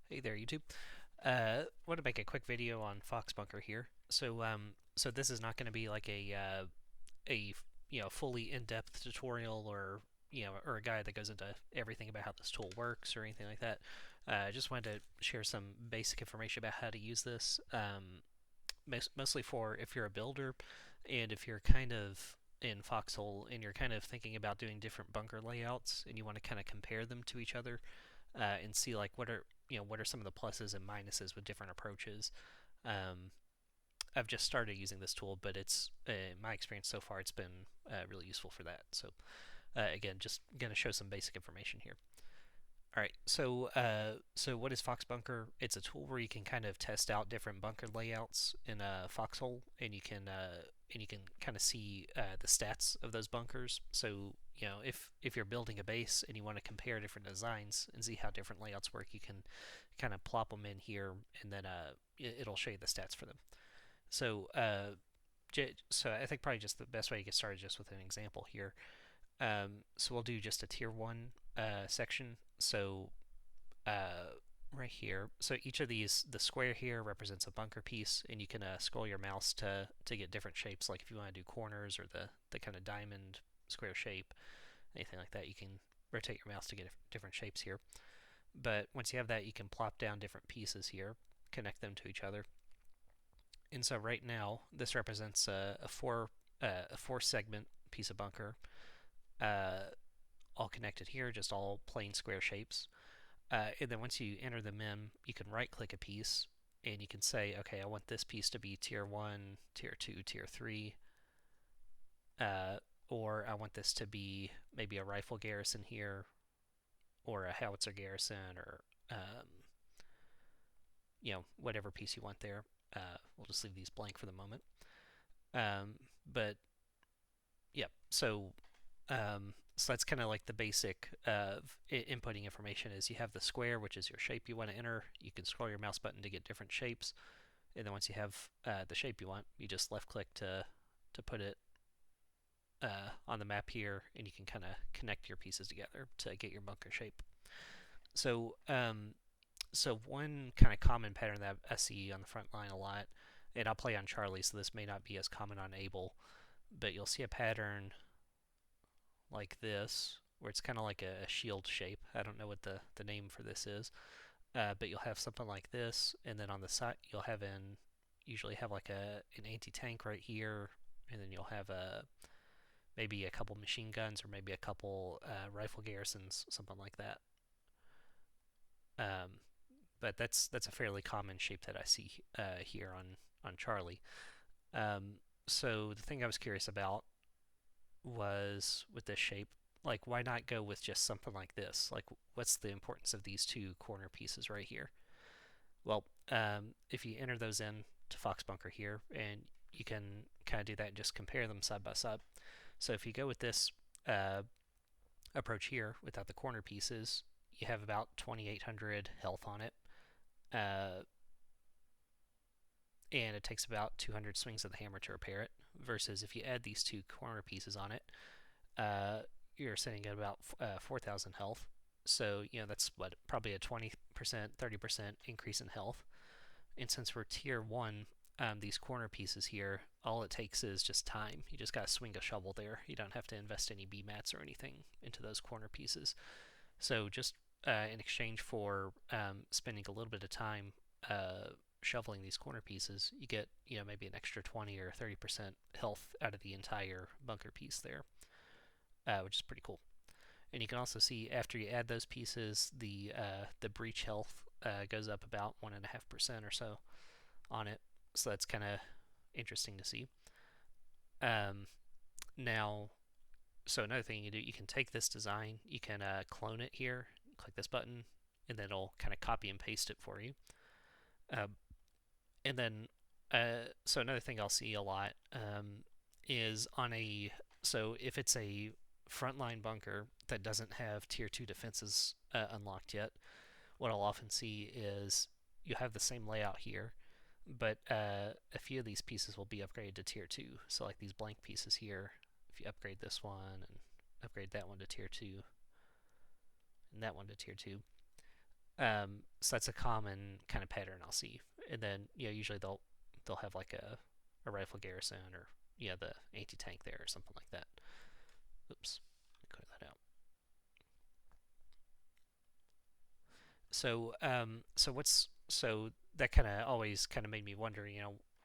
Hey there, YouTube. Want to make a quick video on Foxbunker here. So this is not going to be like a fully in-depth tutorial or a guide that goes into everything about how this tool works or anything like that. I just wanted to share some basic information about how to use this, mostly for if you're a builder and if you're kind of in Foxhole and you're kind of thinking about doing different bunker layouts and you want to kind of compare them to each other and see like what are some of the pluses and minuses with different approaches. Um, I've just started using this tool, but it's in my experience so far, it's been really useful for that. So again, just going to show some basic information here. All right, so what is Foxbunker? It's a tool where you can kind of test out different bunker layouts in a Foxhole, and you can kind of see the stats of those bunkers. So if you're building a base and you want to compare different designs and see how different layouts work, you can kind of plop them in here, and then it'll show you the stats for them. So so I think probably just the best way to get started is just with an example here. So we'll do just a tier one section. So uh, right here, so each of these, the square here represents a bunker piece, and you can scroll your mouse to get different shapes. Like if you want to do corners or the kind of diamond square shape, anything like that, you can rotate your mouse to get different shapes here. But once you have that, you can plop down different pieces here, connect them to each other. And so right now, this represents a four segment piece of bunker, uh, all connected here, just all plain square shapes. And then once you enter them in, you can right click a piece and you can say, okay, I want this piece to be tier 1, tier 2, tier 3, uh, or I want this to be maybe a rifle garrison here, or a howitzer garrison, or whatever piece you want there. We'll just leave these blank for the moment. But yeah, so that's kind of like the basic of inputting information is you have the square, which is your shape you want to enter. You can scroll your mouse button to get different shapes, and then once you have the shape you want, you just left click to put it on the map here, and you can kind of connect your pieces together to get your bunker shape. So so one kind of common pattern that I see on the front line a lot, and I'll play on Charlie, so this may not be as common on Able, but you'll see a pattern like this, where it's kind of like a shield shape. I don't know what the name for this is, but you'll have something like this, and then on the side you'll have usually have like an anti-tank right here, and then you'll have maybe a couple machine guns or maybe a couple rifle garrisons, something like that. Um, but that's a fairly common shape that I see here on Charlie. So the thing I was curious about was with this shape, like why not go with just something like this? Like what's the importance of these two corner pieces right here? Well, if you enter those in to Foxbunker here, and you can kind of do that and just compare them side by side. So if you go with this uh, approach here without the corner pieces, you have about 2,800 health on it. Uh, and it takes about 200 swings of the hammer to repair it. Versus if you add these two corner pieces on it, uh, you're sitting at about 4,000 health. So, that's what, probably a 20%, 30% increase in health. And since we're tier 1, these corner pieces here, all it takes is just time. You just got to swing a shovel there. You don't have to invest any B mats or anything into those corner pieces. So, just in exchange for spending a little bit of time shoveling these corner pieces, you get maybe an extra 20 or 30% health out of the entire bunker piece there, which is pretty cool. And you can also see after you add those pieces, the breach health goes up about 1.5% or so on it. So that's kind of interesting to see. Um, Now, so another thing you do, you can take this design, you can clone it here, click this button, and then it'll kind of copy and paste it for you. Um, and then, so another thing I'll see a lot is so if it's a frontline bunker that doesn't have tier 2 defenses unlocked yet, what I'll often see is you have the same layout here, but a few of these pieces will be upgraded to tier 2. So, like these blank pieces here, if you upgrade this one and upgrade that one to tier 2 and that one to tier 2, So that's a common kind of pattern I'll see. And then usually they'll have like a rifle garrison or the anti tank there or something like that. Oops, clear that out. So that kind of always kind of made me wonder,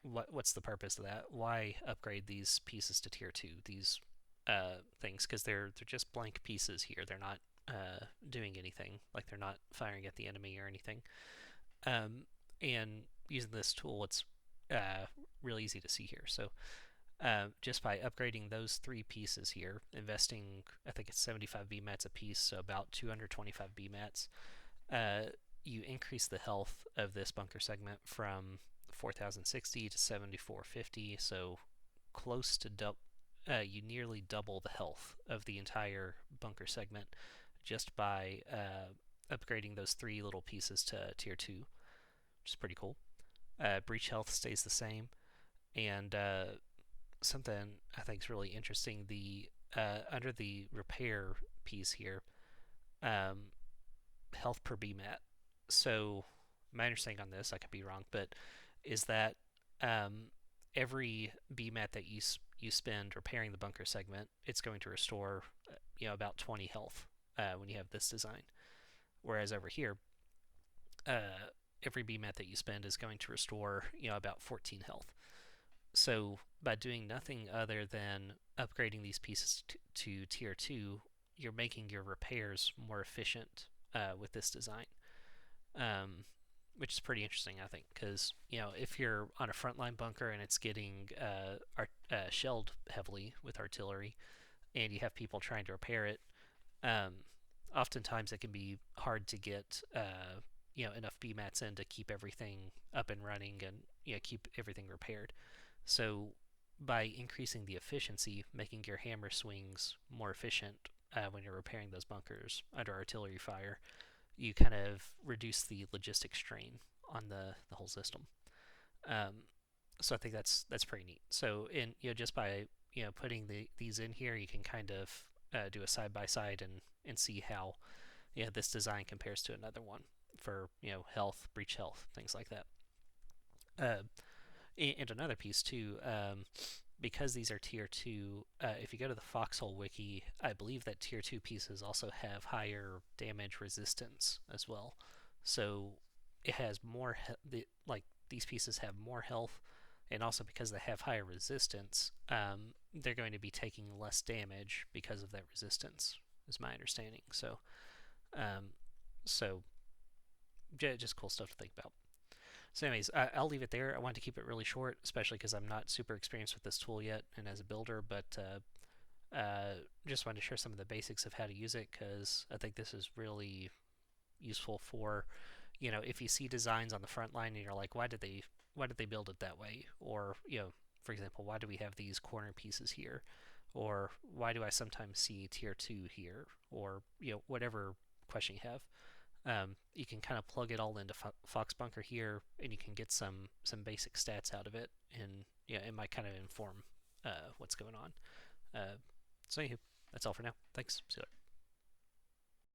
what's the purpose of that? Why upgrade these pieces to tier two? These things, because they're just blank pieces here. They're not doing anything. Like they're not firing at the enemy or anything. Um, and using this tool, it's uh, really easy to see here. So just by upgrading those three pieces here, investing, I think it's 75 BMATs a piece, so about 225 BMATs, uh, you increase the health of this bunker segment from 4060 to 7450, so close to you nearly double the health of the entire bunker segment just by upgrading those three little pieces to tier 2, which is pretty cool. Breach health stays the same, and something I think is really interesting, the under the repair piece here, um, health per BMAT. So my understanding on this, I could be wrong, but is that um, every BMAT that you spend repairing the bunker segment, it's going to restore about 20 health when you have this design. Whereas over here, uh, every BMAT that you spend is going to restore about 14 health. So by doing nothing other than upgrading these pieces to tier 2, you're making your repairs more efficient with this design, um, which is pretty interesting, I think, because if you're on a frontline bunker and it's getting shelled heavily with artillery, and you have people trying to repair it, um, oftentimes it can be hard to get enough BMATs in to keep everything up and running and keep everything repaired. So by increasing the efficiency, making your hammer swings more efficient when you're repairing those bunkers under artillery fire, you kind of reduce the logistic strain on the whole system. Um, so I think that's pretty neat. So in just by putting these in here, you can kind of do a side by side and see how this design compares to another one for health, breach health, things like that. Uh, and another piece too, because these are tier 2, if you go to the Foxhole wiki, I believe that tier 2 pieces also have higher damage resistance as well. So it has more, like these pieces have more health, and also because they have higher resistance, they're going to be taking less damage because of that resistance, is my understanding. Um, so just cool stuff to think about. So, anyways, I'll leave it there. I wanted to keep it really short, especially because I'm not super experienced with this tool yet and as a builder, but just wanted to share some of the basics of how to use it because I think this is really useful for, if you see designs on the front line and you're like, why did they build it that way? Or, for example, why do we have these corner pieces here? Or why do I sometimes see tier 2 here? Or, whatever question you have. You can kind of plug it all into Foxbunker here, and you can get some basic stats out of it, and it might kind of inform what's going on. So anywho, that's all for now. Thanks. See you later.